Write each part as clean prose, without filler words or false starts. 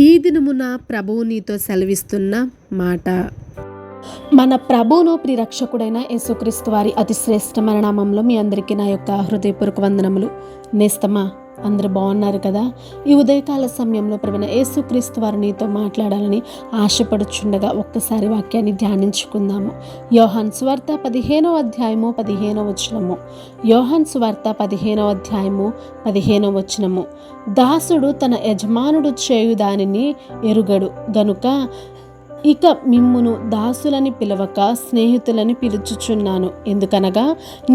ఈ దినమున ప్రభువు నీతో సెలవిస్తున్న మాట. మన ప్రభువును ప్రిరక్షకుడైన యేసుక్రీస్తు వారి అతి శ్రేష్టమైన నామంలో మీ అందరికీ నా యొక్క హృదయపూర్వక వందనములు. నేస్తమా, అందరూ బాగున్నారు కదా? ఈ ఉదయకాల సమయంలో ప్రభువైన యేసుక్రీస్తు వారు నీతో మాట్లాడాలని ఆశపడుచుండగా ఒక్కసారి వాక్యాన్ని ధ్యానించుకుందాము. యోహాను సువార్త 15వ అధ్యాయము 15వ వచనము. యోహాను సువార్త 15వ అధ్యాయము 15వ వచనము. దాసుడు తన యజమానుడు చేయు దానిని ఎరుగడు గనుక ఇక మిమ్మును దాసులని పిలవక స్నేహితులని పిలుచుచున్నాను. ఎందుకనగా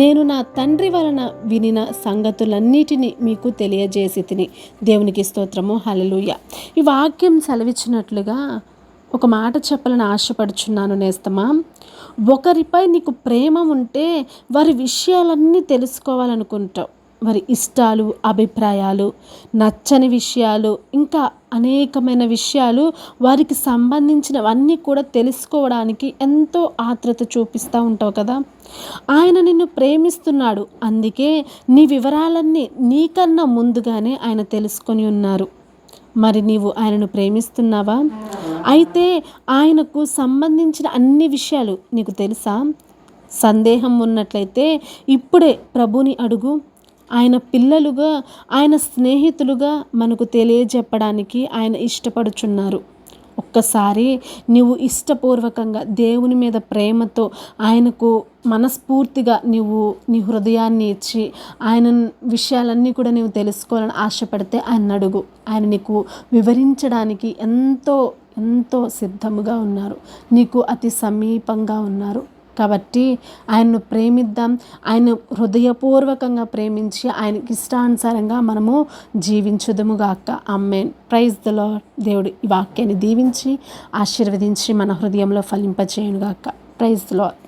నేను నా తండ్రి వలన వినిన సంగతులన్నిటినీ మీకు తెలియజేసి తిని. దేవునికి స్తోత్రము, హల్లెలూయా. ఈ వాక్యం సెలవిచ్చినట్లుగా ఒక మాట చెప్పాలని ఆశపడుచున్నాను నేస్తమా. ఒకరిపై నీకు ప్రేమ ఉంటే వారి విషయాలన్నీ తెలుసుకోవాలనుకుంటావు. వారి ఇష్టాలు, అభిప్రాయాలు, నచ్చని విషయాలు, ఇంకా అనేకమైన విషయాలు, వారికి సంబంధించినవన్నీ కూడా తెలుసుకోవడానికి ఎంతో ఆత్రుత చూపిస్తూ ఉంటావు కదా. ఆయన నిన్ను ప్రేమిస్తున్నాడు, అందుకే నీ వివరాలన్నీ నీకన్నా ముందుగానే ఆయన తెలుసుకొని ఉన్నారు. మరి నీవు ఆయనను ప్రేమిస్తున్నావా? అయితే ఆయనకు సంబంధించిన అన్ని విషయాలు నీకు తెలుసా? సందేహం ఉన్నట్లయితే ఇప్పుడే ప్రభుని అడుగు. ఆయన పిల్లలుగా, ఆయన స్నేహితులుగా మనకు తెలియజెప్పడానికి ఆయన ఇష్టపడుచున్నారు. ఒక్కసారి నీవు ఇష్టపూర్వకంగా దేవుని మీద ప్రేమతో ఆయనకు మనస్ఫూర్తిగా నీ హృదయాన్ని ఇచ్చి ఆయన విషయాలన్నీ కూడా నీవు తెలుసుకోవాలని ఆశపడితే ఆయన అడుగు. ఆయన నీకు వివరించడానికి ఎంతో ఎంతో సిద్ధముగా ఉన్నారు, నీకు అతి సమీపంగా ఉన్నారు. కాబట్టి ఆయన్ను ప్రేమిద్దాం. ఆయన హృదయపూర్వకంగా ప్రేమించి ఆయనకి ఇష్టానుసారంగా మనము జీవించుదుముగాక. ఆమేన్. Praise the Lord. దేవుడు ఈ వాక్యాన్ని దీవించి ఆశీర్వదించి మన హృదయంలో ఫలింపచేయునుగాక. Praise the lord.